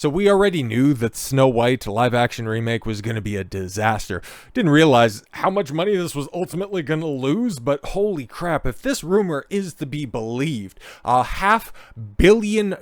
So we already knew that Snow White live action remake was going to be a disaster. Didn't realize how much money this was ultimately going to lose, but holy crap, if this rumor is to be believed, $500 million,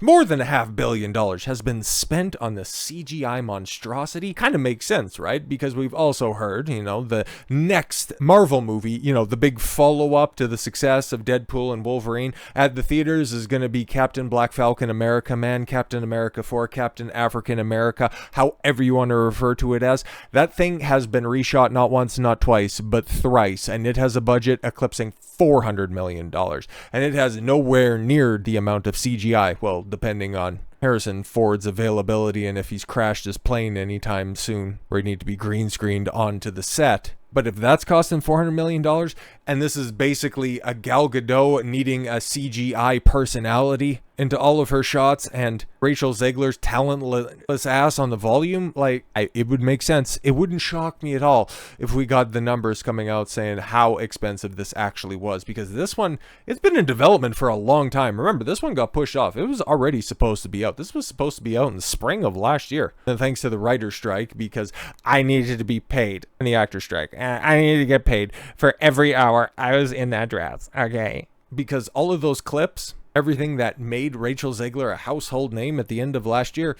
more than $500 million has been spent on the CGI monstrosity. Kind of makes sense, right? Because we've also heard, the next Marvel movie, the big follow-up to the success of Deadpool and Wolverine at the theaters is going to be Captain Black Falcon America Man, Captain America 4, Captain African America, however you want to refer to it as. That thing has been reshot not once, not twice, but thrice, and it has a budget eclipsing $400 million, and it has nowhere near the amount of CGI, well, depending on Harrison Ford's availability and if he's crashed his plane anytime soon, where he need to be green screened onto the set. But if that's costing $400 million, and this is basically a Gal Gadot needing a CGI personality into all of her shots, and Rachel Zegler's talentless ass on the volume, it would make sense. It wouldn't shock me at all if we got the numbers coming out saying how expensive this actually was, because this one, it's been in development for a long time. Remember, this one got pushed off. It was already supposed to be out. This was supposed to be out in the spring of last year. And thanks to the writer's strike, because I needed to be paid in the actor's strike. I needed to get paid for every hour I was in that dress. Okay. Because all of those clips, everything that made Rachel Zegler a household name at the end of last year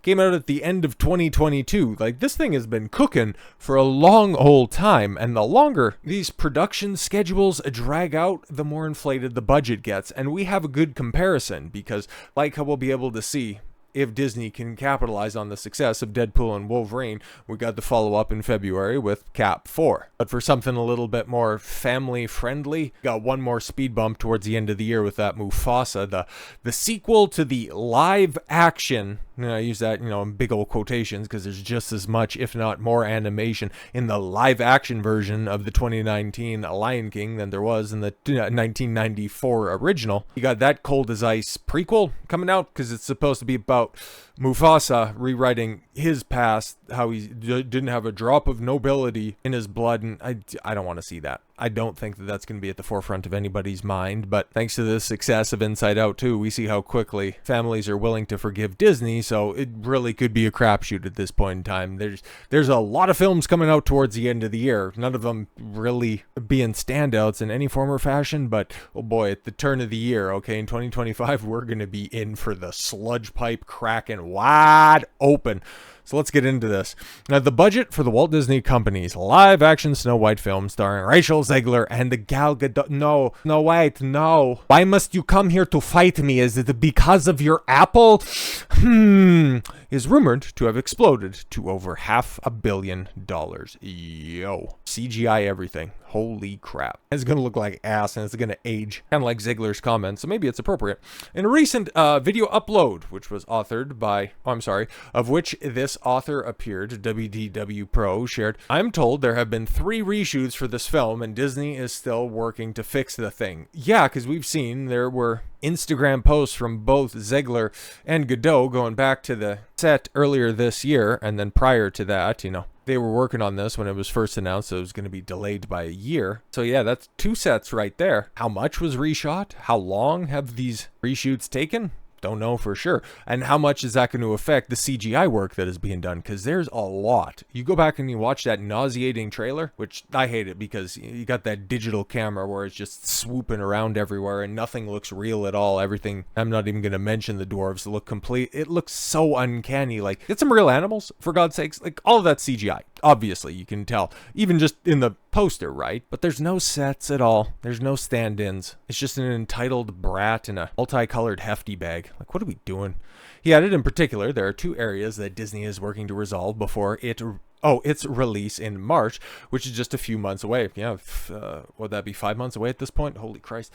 came out at the end of 2022. This thing has been cooking for a long old time, and the longer these production schedules drag out, the more inflated the budget gets. And we have a good comparison, because how we'll be able to see if Disney can capitalize on the success of Deadpool and Wolverine, we got the follow-up in February with Cap 4. But for something a little bit more family-friendly, got one more speed bump towards the end of the year with that Mufasa, the sequel to the live-action, I use that, in big old quotations, because there's just as much, if not more, animation in the live-action version of the 2019 Lion King than there was in the 1994 original. You got that Cold as Ice prequel coming out, because it's supposed to be about Mufasa rewriting his past, how he didn't have a drop of nobility in his blood, and I don't want to see that. I don't think that that's going to be at the forefront of anybody's mind, but thanks to the success of Inside Out 2, we see how quickly families are willing to forgive Disney, so it really could be a crapshoot at this point in time. There's a lot of films coming out towards the end of the year, none of them really being standouts in any form or fashion, but oh boy, at the turn of the year, okay, in 2025, we're going to be in for the sludge pipe cracking wide open. So let's get into this. Now, the budget for the Walt Disney Company's live-action Snow White film starring Rachel Zegler and the Gal Gadot... No, wait, no. Why must you come here to fight me? Is it because of your apple? Is rumored to have exploded to over $500 million. Yo. CGI everything. Holy crap. It's going to look like ass, and it's going to age, kind of like Ziegler's comments, so maybe it's appropriate. In a recent video upload, which was authored by... of which this author appeared, WDW Pro shared, I'm told there have been 3 reshoots for this film, and Disney is still working to fix the thing. Yeah, because we've seen there were Instagram posts from both Zegler and Gadot going back to the set earlier this year, and then prior to that, they were working on this when it was first announced that it was going to be delayed by a year. So yeah, that's 2 sets right there. How much was reshot? How long have these reshoots taken? Don't know for sure. And how much is that going to affect the CGI work that is being done? Because there's a lot. You go back and you watch that nauseating trailer, which I hate it because you got that digital camera where it's just swooping around everywhere and nothing looks real at all. Everything, I'm not even going to mention the dwarves, look complete. It looks so uncanny. Get some real animals, for God's sakes. All of that CGI. Obviously, you can tell. Even just in the poster, right? But there's no sets at all. There's no stand-ins. It's just an entitled brat in a multicolored hefty bag. What are we doing? He added in particular, there are 2 areas that Disney is working to resolve before its release in March, which is just a few months away. Yeah, would that be 5 months away at this point? Holy Christ.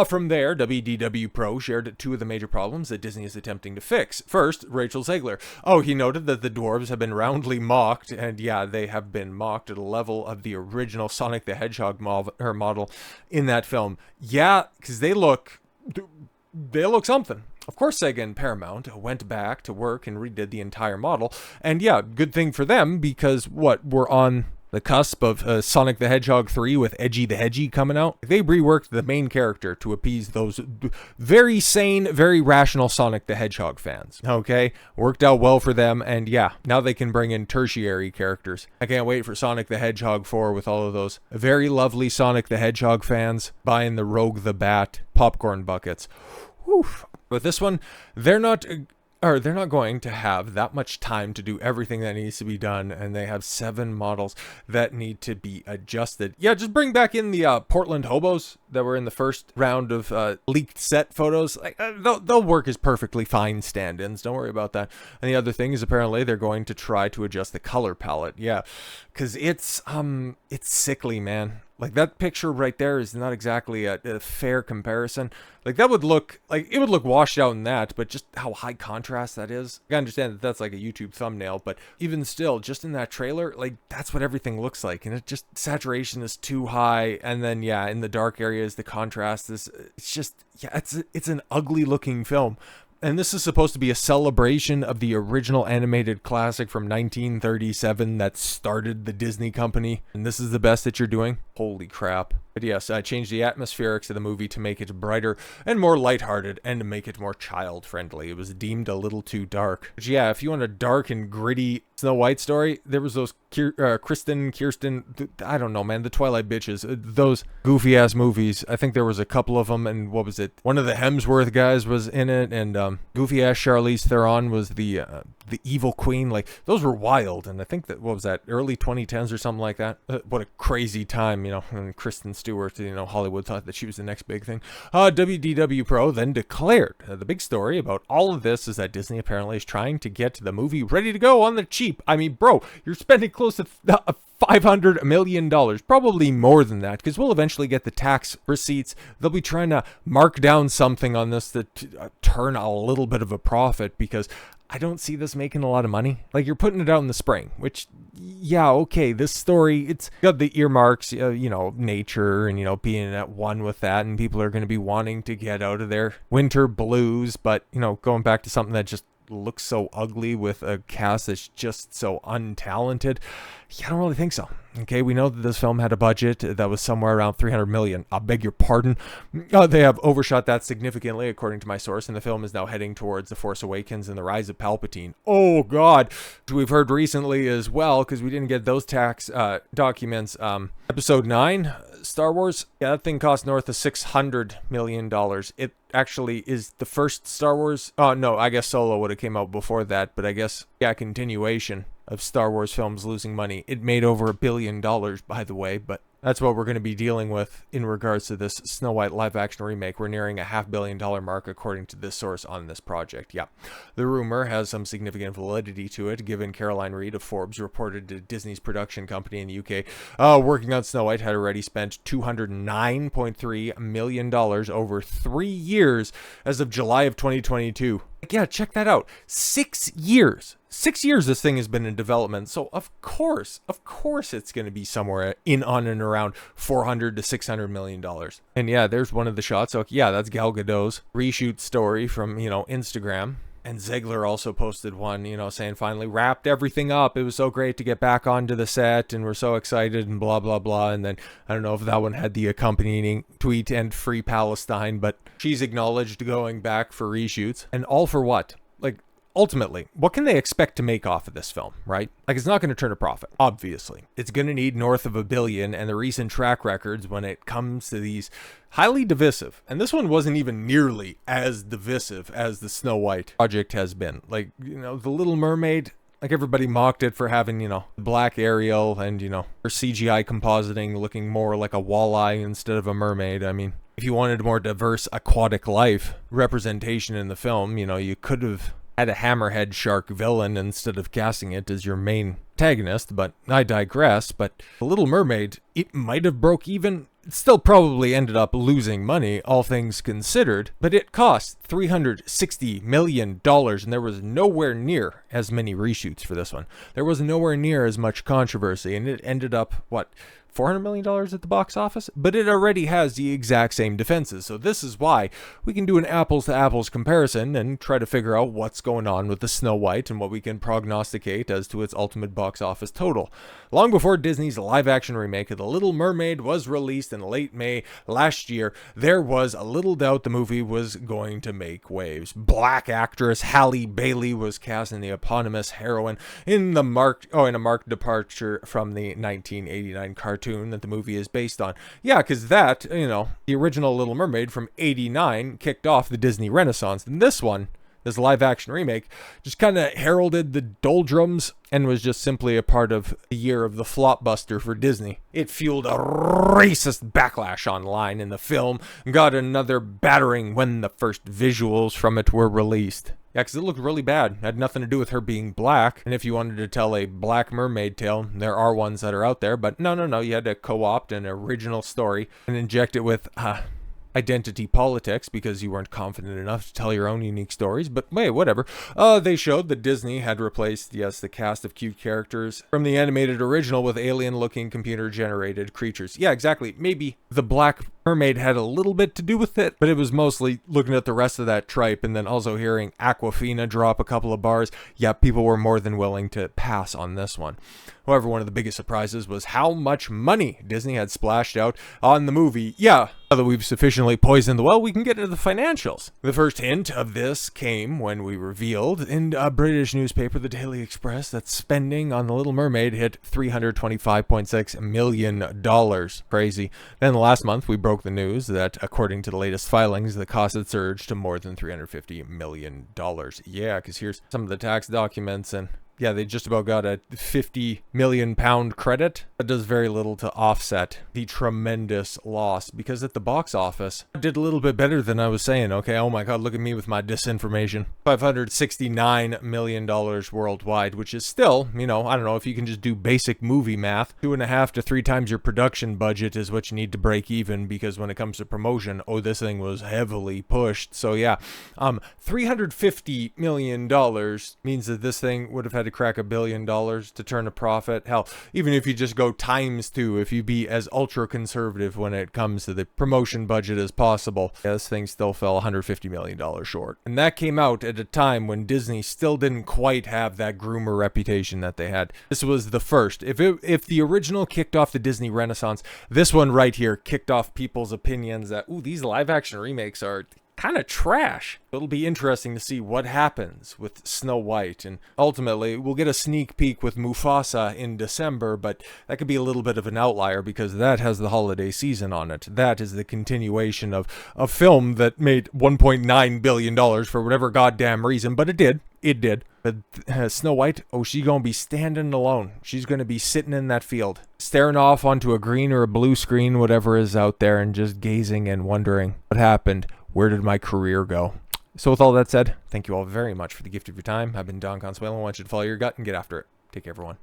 From there, WDW Pro shared 2 of the major problems that Disney is attempting to fix. First, Rachel Zegler. He noted that the dwarves have been roundly mocked, and yeah, they have been mocked at a level of the original Sonic the Hedgehog model in that film. Yeah, because they look something. Of course, Sega and Paramount went back to work and redid the entire model. And yeah, good thing for them, because we're on the cusp of Sonic the Hedgehog 3 with Edgy the Hedgie coming out. They reworked the main character to appease those very sane, very rational Sonic the Hedgehog fans. Okay? Worked out well for them, and yeah, now they can bring in tertiary characters. I can't wait for Sonic the Hedgehog 4 with all of those very lovely Sonic the Hedgehog fans buying the Rogue the Bat popcorn buckets. Whew. With this one, they're not going to have that much time to do everything that needs to be done, and they have 7 models that need to be adjusted. Yeah, just bring back in the Portland hobos that were in the first round of leaked set photos. Like, they'll work as perfectly fine stand-ins. Don't worry about that. And the other thing is, apparently they're going to try to adjust the color palette. Yeah, because it's sickly, man. Like, that picture right there is not exactly a fair comparison. Like, that would look, like, it would look washed out in that, but just how high contrast that is. I understand that that's like a YouTube thumbnail, but even still, just in that trailer, like, that's what everything looks like. And it just, saturation is too high. And then, yeah, in the dark areas, the contrast is, it's just, yeah, it's an ugly looking film. And this is supposed to be a celebration of the original animated classic from 1937 that started the Disney company. And this is the best that you're doing? Holy crap. But yes, I changed the atmospherics of the movie to make it brighter and more lighthearted and to make it more child-friendly. It was deemed a little too dark. But yeah, if you want a dark and gritty Snow White story, there was those Kirsten, I don't know, man, the Twilight bitches, those goofy-ass movies. I think there was a couple of them, and what was it? One of the Hemsworth guys was in it, and goofy-ass Charlize Theron was the evil queen. Like, those were wild, and I think that, what was that, early 2010s or something like that? What a crazy time, you know, when Kristen Stewart, you know, Hollywood thought that she was the next big thing. WDW Pro then declared the big story about all of this is that Disney apparently is trying to get the movie ready to go on the cheap. I mean, bro, you're spending close to $500 million, probably more than that, because we'll eventually get the tax receipts. They'll be trying to mark down something on this to turn a little bit of a profit, because I don't see this making a lot of money. Like, you're putting it out in the spring, which, yeah, okay, this story, it's got the earmarks, you know, nature and, you know, being at one with that, and people are going to be wanting to get out of their winter blues, but, you know, going back to something that just looks so ugly with a cast that's just so untalented, yeah, I don't really think so. Okay, we know that this film had a budget that was somewhere around $300 million. I beg your pardon. They have overshot that significantly, according to my source, and the film is now heading towards The Force Awakens and The Rise of Palpatine. Oh, God. We've heard recently as well, because we didn't get those tax documents. Episode 9, Star Wars, yeah, that thing cost north of $600 million. It actually is the first Star Wars. Oh, no, I guess Solo would have came out before that, but I guess, yeah, continuation of Star Wars films losing money. It made over $1 billion, by the way, but that's what we're going to be dealing with in regards to this Snow White live-action remake. We're nearing a $500 million mark, according to this source on this project. Yeah, the rumor has some significant validity to it, given Caroline Reed of Forbes reported to Disney's production company in the UK, working on Snow White had already spent $209.3 million over 3 years as of July of 2022. Like, yeah, check that out. 6 years. 6 years this thing has been in development, so of course it's going to be somewhere in, on, and around $400 to $600 million. And yeah, there's one of the shots. So yeah, that's Gal Gadot's reshoot story from, you know, Instagram. And Zegler also posted one, you know, saying finally wrapped everything up. It was so great to get back onto the set, and we're so excited, and blah, blah, blah. And then I don't know if that one had the accompanying tweet and Free Palestine, but she's acknowledged going back for reshoots. And all for what? Like, ultimately, what can they expect to make off of this film, right? Like, it's not going to turn a profit, obviously. It's going to need north of $1 billion, and the recent track records when it comes to these highly divisive, and this one wasn't even nearly as divisive as the Snow White project has been. Like, you know, the Little Mermaid, like, everybody mocked it for having, you know, black Ariel and, you know, her CGI compositing looking more like a walleye instead of a mermaid. I mean, if you wanted more diverse aquatic life representation in the film, you know, you could have had a hammerhead shark villain instead of casting it as your main antagonist, but I digress. But The Little Mermaid, it might have broke even. It still probably ended up losing money, all things considered, but it cost $360 million, and there was nowhere near as many reshoots for this one. There was nowhere near as much controversy, and it ended up, what, $400 million at the box office, but it already has the exact same defenses. So this is why we can do an apples to apples comparison and try to figure out what's going on with the Snow White and what we can prognosticate as to its ultimate box office total. Long before Disney's live action remake of The Little Mermaid was released in late May last year, there was a little doubt the movie was going to make waves. Black actress Halle Bailey was cast in the eponymous heroine in a marked departure from the 1989 cartoon that the movie is based on. Yeah, because that, the original Little Mermaid from 89 kicked off the Disney Renaissance. And this live action remake, just kind of heralded the doldrums and was just simply a part of the year of the flopbuster for Disney. It fueled a racist backlash online in the film and got another battering when the first visuals from it were released. Yeah, because it looked really bad. It had nothing to do with her being black. And if you wanted to tell a black mermaid tale, there are ones that are out there. But no, you had to co-opt an original story and inject it with identity politics because you weren't confident enough to tell your own unique stories. But wait, whatever. They showed that Disney had replaced, the cast of cute characters from the animated original with alien-looking computer-generated creatures. Yeah, exactly. Maybe the Black Mermaid had a little bit to do with it, but it was mostly looking at the rest of that tripe and then also hearing Aquafina drop a couple of bars. Yeah, people were more than willing to pass on this one. However, one of the biggest surprises was how much money Disney had splashed out on the movie. Yeah, now that we've sufficiently poisoned the well, we can get into the financials. The first hint of this came when we revealed in a British newspaper, the Daily Express, that spending on The Little Mermaid hit $325.6 million. Crazy. Then last month, we broke the news that, according to the latest filings, the cost had surged to more than $350 million. Yeah, because here's some of the tax documents and yeah, they just about got a £50 million credit. That does very little to offset the tremendous loss because at the box office, it did a little bit better than I was saying. Okay, oh my God, look at me with my disinformation. $569 million worldwide, which is still, I don't know if you can just do basic movie math. 2.5 to 3 times your production budget is what you need to break even because when it comes to promotion, this thing was heavily pushed. So yeah, $350 million means that this thing would have had to crack $1 billion to turn a profit. Hell, even if you just go times 2, if you be as ultra conservative when it comes to the promotion budget as possible, this thing still fell $150 million short. And that came out at a time when Disney still didn't quite have that groomer reputation that they had. This was the first. If the original kicked off the Disney Renaissance, this one right here kicked off people's opinions that, these live action remakes are kind of trash. It'll be interesting to see what happens with Snow White, and ultimately we'll get a sneak peek with Mufasa in December, but that could be a little bit of an outlier because that has the holiday season on it. That is the continuation of a film that made $1.9 billion for whatever goddamn reason, but it did. But Snow White, she's gonna be standing alone. She's gonna be sitting in that field, staring off onto a green or a blue screen, whatever is out there, and just gazing and wondering what happened. Where did my career go? So with all that said, thank you all very much for the gift of your time. I've been Don Consuelo. I want you to follow your gut and get after it. Take care, everyone.